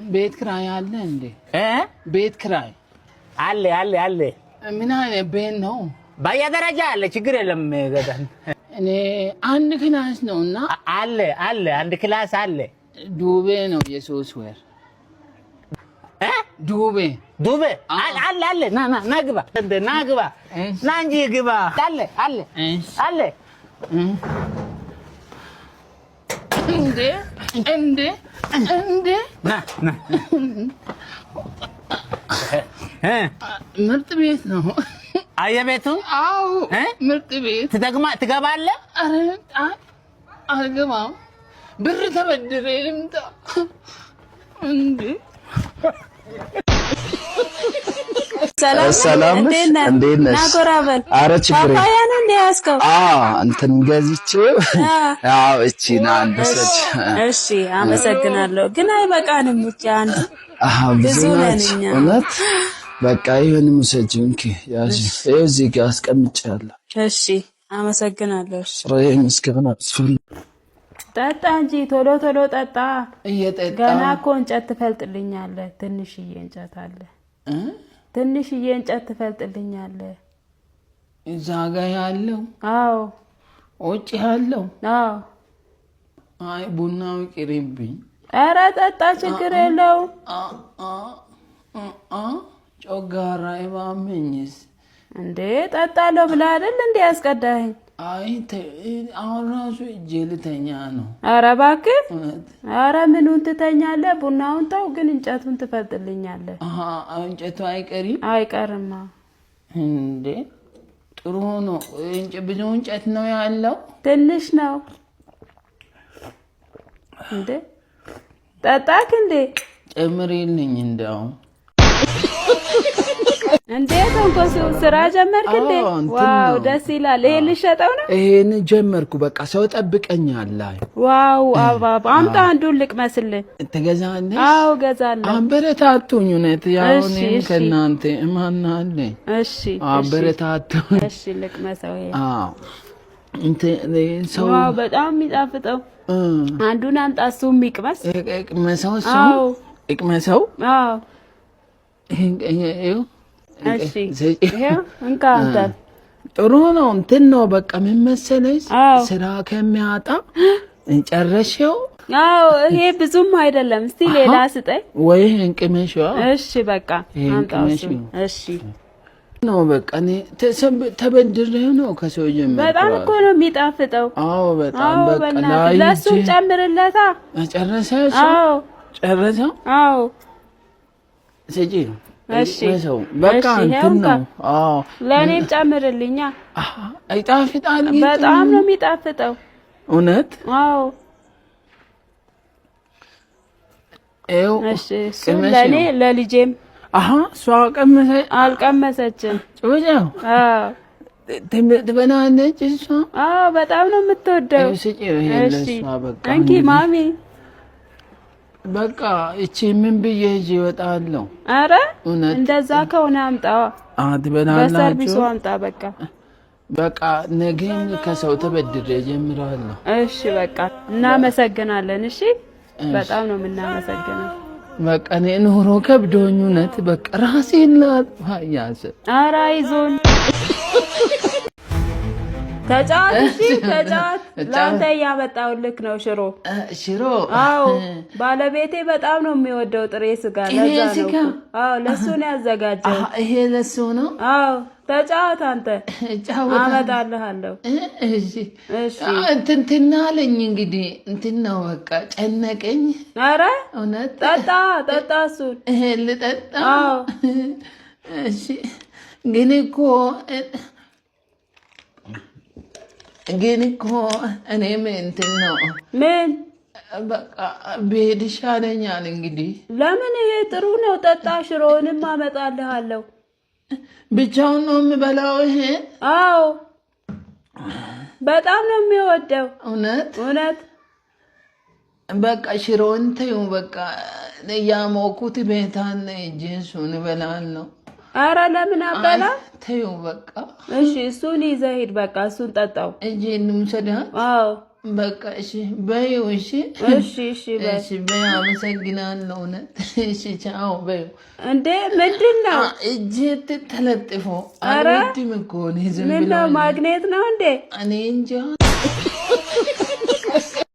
ቤት ክራይ አለ እንዴ? ቤት ክራይ አለ ምን አይነት ቤት ነው? በየደረጃ አለ ችግር የለም ገዳን እኔ አንድ ክላስ ነውና አለ አንድ ክላስ አለ ዱቤ ነው የሶስት ወር ዱቤ አለ ና ግባ ና እንጂ ግባ አለ እንዴ ና ምርጥ ቤት ነው አየቤቱ አው ምርጥ ቤት ትገባለህ? አረ አልገባም ብር ተበድሬ ልምጣ እንዴ ሰላም እንዴት ነሽ? ናጎራበል አረ ችግር ፓፓያ ነው እንዴ ያስከው? እንትን ገዝቼው እቺ ና አንደሰች። እሺ አመሰግናለሁ። ግን አይበቃንም ብቻ አንድ ብዙ ነንኛ። እውነት በቃ ይሄን ሙሰጂው እንኪ ያጂ እዚህ ጋር አስቀምጫለሁ። እሺ አመሰግናለሁ። ስራዬን እስከሆነ አስፈል ጠጣ እንጂ ቶሎ ጠጣ። እየጠጣ ገና እኮ እንጨት ትፈልጥልኛለህ። ትንሽዬ እንጨት አለ ትንሽዬ እንጨት ትፈልጥልኛለህ። እዛ ጋር ያለው አዎ ወጪ ያለው አዎ። አይ ቡናው ቅሪብኝ። ኧረ ጠጣ ችግር የለው። ጮጋራ ይባመኝስ እንዴ ጠጣለሁ ብለህ አይደል እንዴ ያስቀዳኸኝ? አይ አሁን ራሱ እጄ ልተኛ ነው። ኧረ እባክህ ኧረ ምኑን ትተኛለህ? ቡናውን ተው ግን እንጨቱን ትፈልጥልኛለህ። እንጨቱ አይቀርማ እንዴ ጥሩ ነው። ብዙ እንጨት ነው ያለው? ትንሽ ነው እንዴ ጠጣክ እንዴ? ጨምሪልኝ እንደው እንዴ ተንኮሱ ስራ ጀመርክ እንዴ? ዋው ደስ ይላል። ይሄ ልሸጠው ነው? ይሄን ጀመርኩ በቃ ሰው ጠብቀኛል። ዋው አባባ አምጣ አንዱን ልቅመስልህ። ትገዛለህ? አዎ ገዛለሁ። አበረታቱኝ። እውነት ያው እኔም ከእናንተ ማን አለኝ? እሺ አበረታቱኝ። እሺ ልቅመሰው። ይሄ አዎ ሰው ዋው በጣም የሚጣፍጠው አንዱን አምጣ። እሱ የሚቅመስ ይቅመሰው። አዎ እሺ ይሄ እንካ አንተ ጥሩ ነው። እንትን ነው በቃ ምን መሰለሽ ስራ ከሚያጣ እንጨረሽው። አዎ ይሄ ብዙም አይደለም። እስቲ ሌላ ስጠኝ ወይ እንቅመሽው። እሺ በቃ አምጣው። እሺ ነው በቃ እኔ ተበድሬው ነው ከሰው ጀመረ። በጣም እኮ ነው የሚጣፍጠው። አዎ በጣም በቃ ለሱ ጨምርለታ። ጨረሰሽ? አዎ ጨረሰው። አዎ ሰጪ እሺ በቃ እንትን ነው። አዎ ለኔም ጨምርልኛ። አይጣፍጣል? በጣም ነው የሚጣፍጠው። እውነት? አዎ እሺ ለኔ ለልጄም። እሷ አልቀመሰችም። ጮጃው ትበላለች እሷ? አዎ በጣም ነው የምትወደው። እሺ እንኪ ማሚ በቃ እቺ ምን ብዬ ይወጣለሁ? አረ እንደዛ ከሆነ አምጣው። ትበላላችሁ? በሰርቪሱ አምጣ በቃ ነገም ከሰው ተበድሬ ጀምራለሁ። እሺ በቃ እናመሰግናለን። እሺ በጣም ነው የምናመሰግነው። በቃ እኔ ኑሮ ከብዶኝ እውነት በቃ ራሴን ላጥፋ ያዘ። ኧረ አይዞን ተጫወት። እሺ ተጫወት። ለአንተ እያመጣሁልክ ነው ሽሮ። አዎ ባለቤቴ በጣም ነው የሚወደው ጥሬ ስጋ። ለዛ ነው። አዎ ለሱ ነው ያዘጋጀው። ይሄ ለሱ ነው? አዎ ተጫወት አንተ። አመጣልሃለሁ። እሺ እንትን አለኝ እንግዲህ እንትን ነው በቃ ጨነቀኝ። ኧረ እውነት ጠጣ እሱን። ልጠጣ? አዎ እሺ ግን እኮ እኔም እንትን ነው ምን በቃ ብሄድ ይሻለኛል እንግዲህ። ለምን? ይሄ ጥሩ ነው። ጠጣ። ሽሮውንም አመጣልሃለሁ። ብቻውን ነው የምበላው ይሄ? አዎ በጣም ነው የሚወደው። እውነት? በቃ ሽሮውን ተይው በቃ ያሞኩት ቤታን እሱን እበላለሁ። ኧረ ለምን አበላ? ተይው በቃ። እሺ እሱን ይዘህ ሂድ። በቃ እሱን ጠጣው። እንውሰዳ? አዎ በቃ እሺ በይው እሺ እሺ በይ አመሰግናለሁ እሺ ቻው በይው እንዴ ምንድነው እጄ ተለጥፎ አልወድም እኮ ነው ዝም ብሎ ምነው ማግኔት ነው እንዴ እኔ እንጃ